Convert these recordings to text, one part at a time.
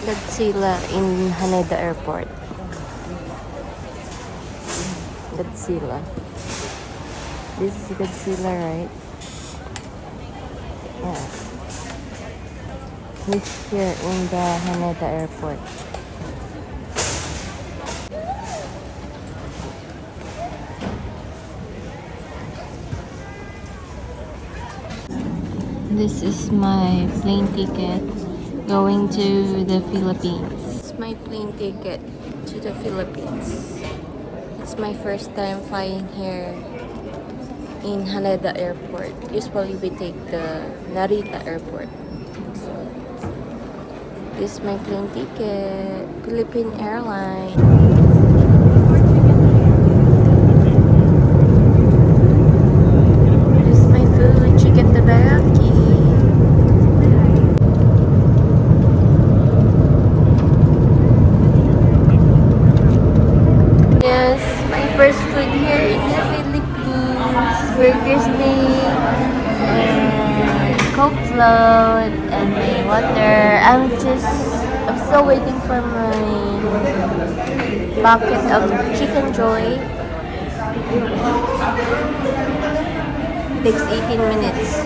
Godzilla in Haneda Airport. Godzilla. This is Godzilla, right? Yeah. He's here in the Haneda Airport. This is my plane ticket going to the Philippines. It's my plane ticket to the Philippines. It's my first time flying here in Haneda Airport. Usually we take the Narita Airport. So, this is my plane ticket. Philippine Airlines. This is my food, chicken teriyaki. Yes, my first food here in the Philippines. Burger steak, and Coke float, and my water. I'm still waiting for my bucket of Chicken Joy. Takes 18 minutes.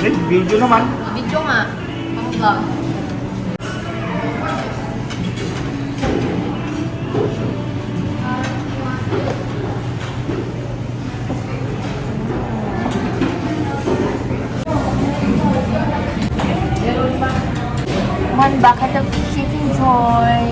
Video naman. Video nga. Ang vlog. One bucket of Chicken Joy.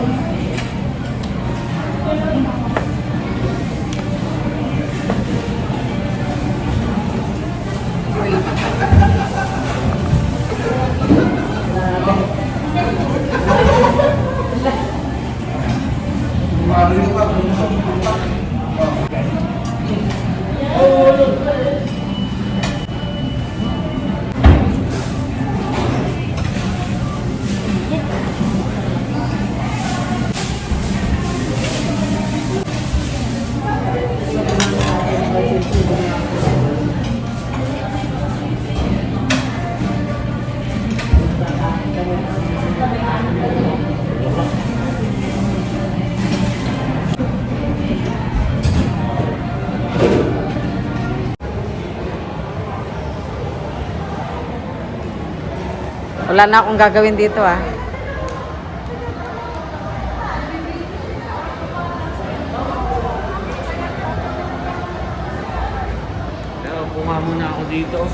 Wala na akong gagawin dito ah. Pero puma muna ako dito.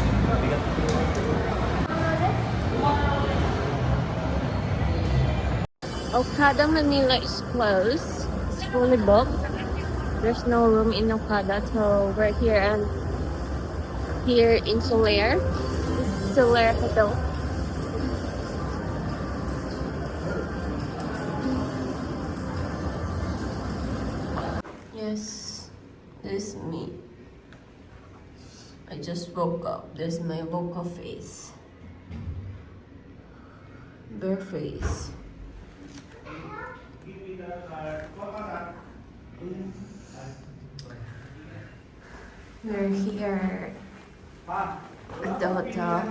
Okada Manila is closed. It's fully booked. There's no room in Okada, so we're here in Solaire. This is Solaire Hotel. Yes, this is me. I just woke up. This is my woke up face. Bare face. We're here at the hotel,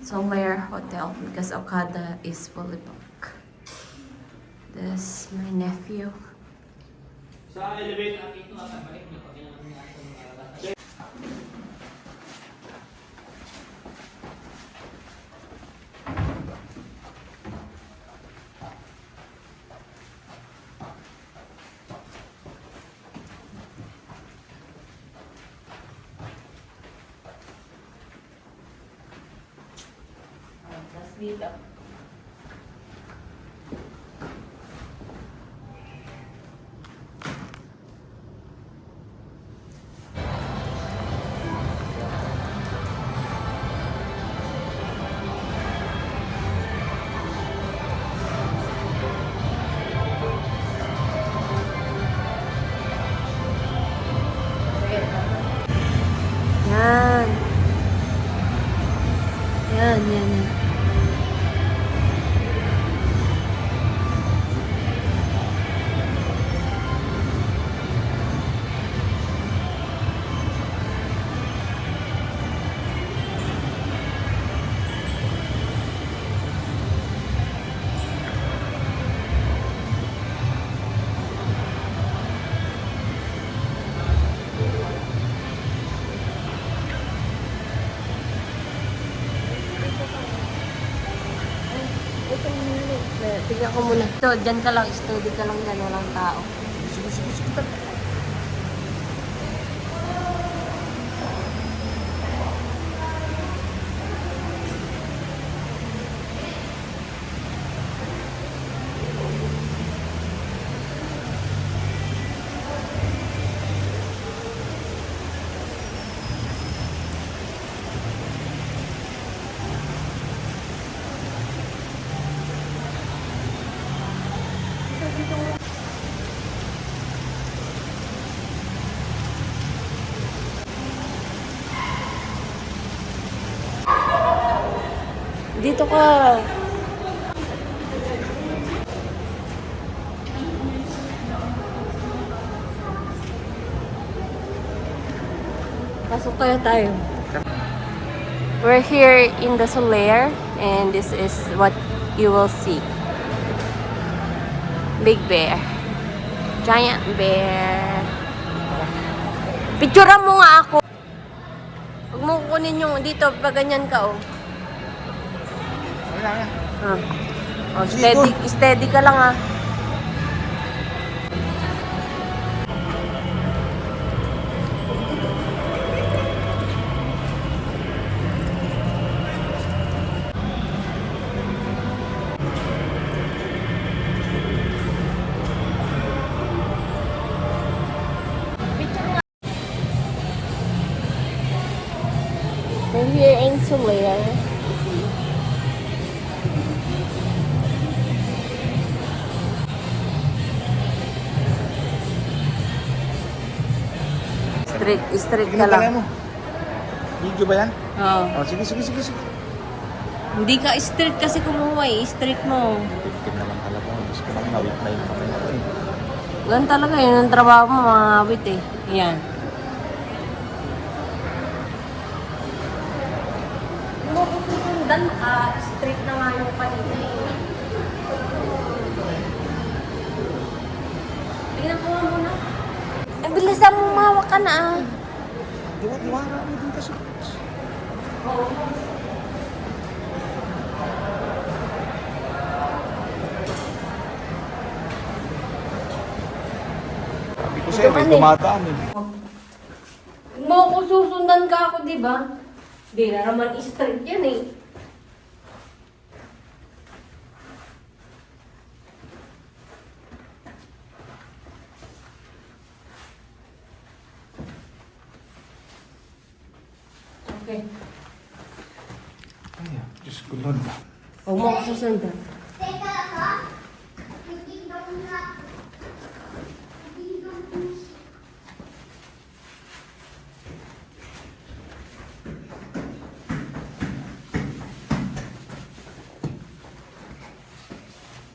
Solaire Hotel, because Okada is fully booked. This is my nephew. Sa elevator. Let's meet up. Yan. Yan, yan, yan. Tignan ko muna. Ito, dyan ka lang. Study ka lang dyan. Walang tao. Dito ka. Pasok kaya tayo. We're here in the Solaire and this is what you will see. Big bear. Giant bear. Picturean mo nga ako. Huwag mo kunin yung dito pag ganyan ka oh. Oh, steady ka lang ah. We're here in Solaire. Straight ka lang. Video ba yan? Oo. Oh, sige. Hindi ka straight kasi kumuha eh. Straight mo. Victim naman talaga. Gusto ko lang nawit na yung kamay ko eh. Ganun talaga yun ang trabaho mo, mga awit eh. Yan. Mo ko susundan ka, straight na nga yung kanina eh. Tingnan ko nga muna. Eh, bilisan mo, mawak ka na ah. Diwara mo din kasi. Oo. Sabi ko sa'yo, may dumadaan eh. Mo ko susundan ka ako, di ba? Di na naman straight yan eh. Okay. Ay, Diyos ko Lord. Huwag mo ako susundan.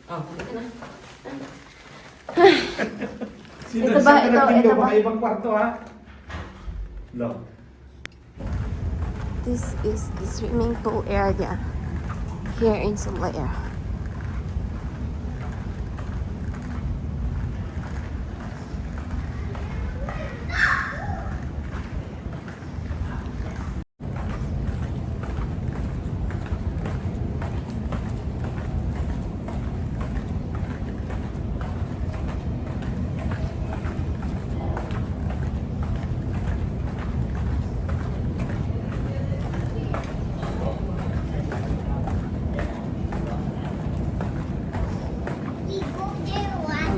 Oh, halika na. Ito ba? Ito ba? Baka ibang kwarto ha? Look. This is the swimming pool area here in Solaire.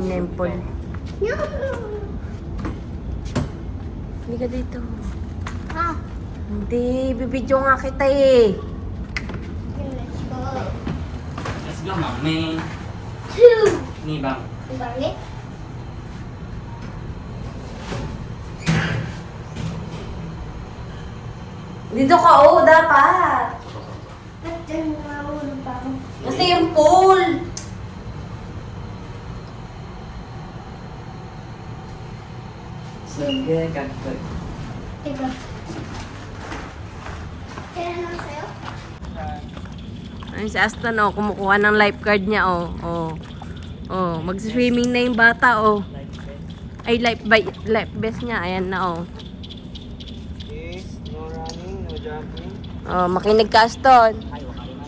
Temple. Hindi ka dito. Ha? Hindi, bibidyo nga kita eh. Let's go. Let's go, mami. Two. Ni bang. Ang bangit. Dito ka, oh, dapat. Ba't dyan mahulog pa ako? Kasi yung pool. Sige, kagpag. Diba? Kaya naman sa'yo? Ayun si Aston, oh, kumukuha ng lifeguard niya, oh. Oh, oh mag-swimming na yung bata, oh. Ay, life vest niya, ayan na, oh. Yes, no running, no jumping. Oh, makinig ka, Aston. Ay, wala naman.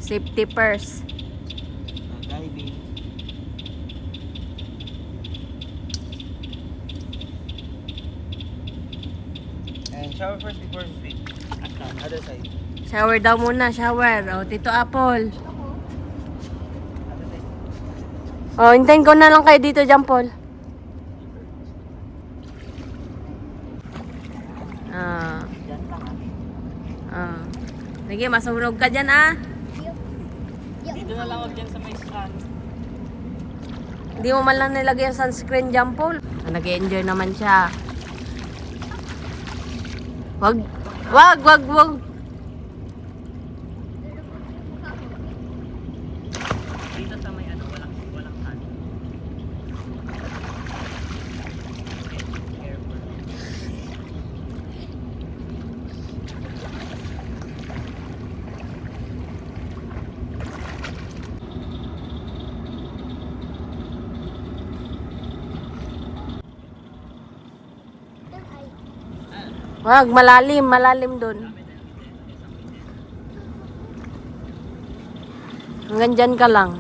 Safety first. Diving. And shower first before sleep. Other side. Shower daw muna, shower. O, Tito Apple. O, hintayin ko na lang kayo dito, Jampol. Ah. Diyan lang Ah. Sige, masunog ka dyan, ah. Dito na lang wag dyan sa may strand. Hindi mo man lang nilagay yung sunscreen, Jampol. Ah, nag-enjoy naman siya. Wag. Dito sa may ano, walang sun. Careful. Wag, malalim dun. Hanggang dyan ka lang.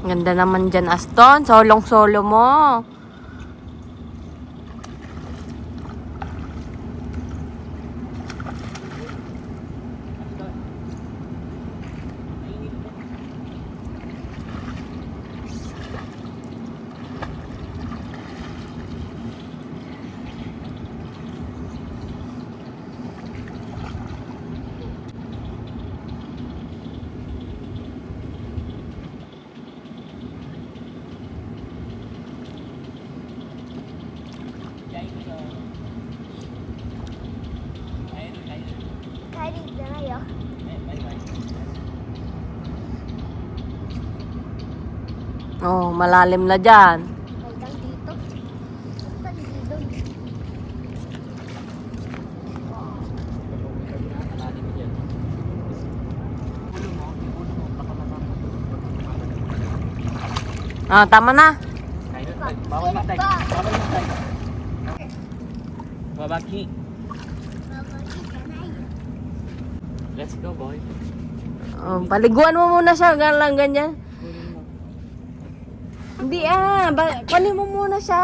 Ganda naman dyan, Aston. Solong-solo mo. Kahit na kayo. Oh, malalim na dyan. Hanggang dito. Basta dito. Malalim dyan. Ulo mo, baka Ah, tama na. Bawal matay. Bawal matay. Babaki. Let's go, boy. Oh, paliguan mo muna siya. Lang ganyan. Hindi kunin mo muna siya.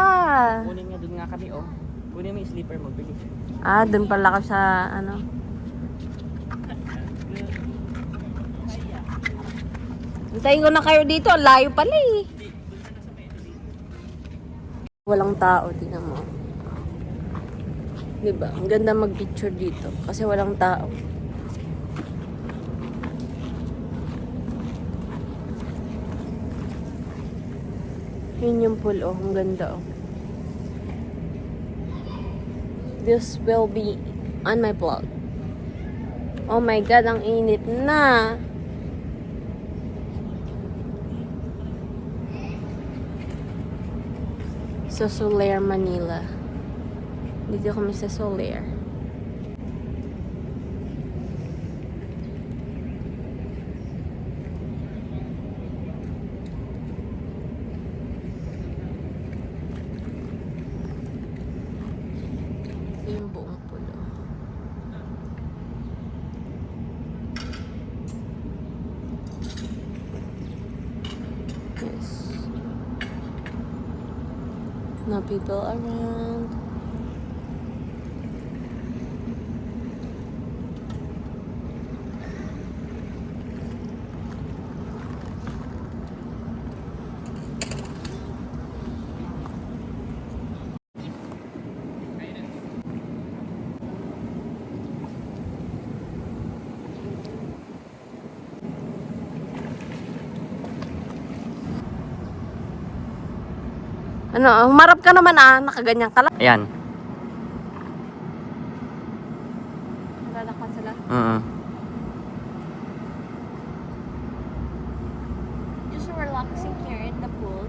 Kunin nga dun nga kami, oh. Kunin mo yung sleeper mo, bilis. Ah, dun pala ka sa ano. Hintayin ko na kayo dito. Ang layo pala eh. Walang tao, tingnan mo. Diba? Ang ganda mag-picture dito. Kasi walang tao. Yun yung pool, oh. Ang ganda, oh. This will be on my vlog. Oh my God, ang init na. Sa Soler, Manila. Dito kami sa Soler. Ito yung buong pulo. Yes. No people around. Ano, humarap ka naman nakaganyan ka lang. Ayan. Lalakpan sila. Just relaxing here in the pool.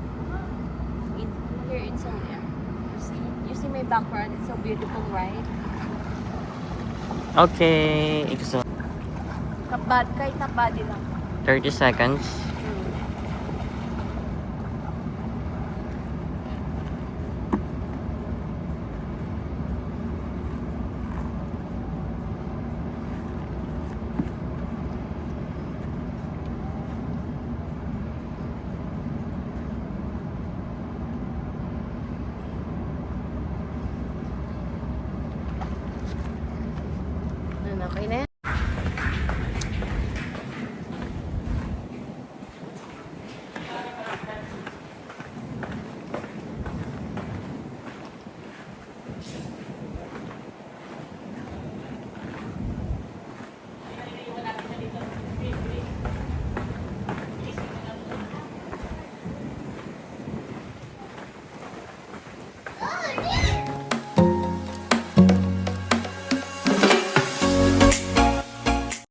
background. It's so beautiful, right? Okay. Ikso. Kabad, kahit kabadi lang. 30 seconds.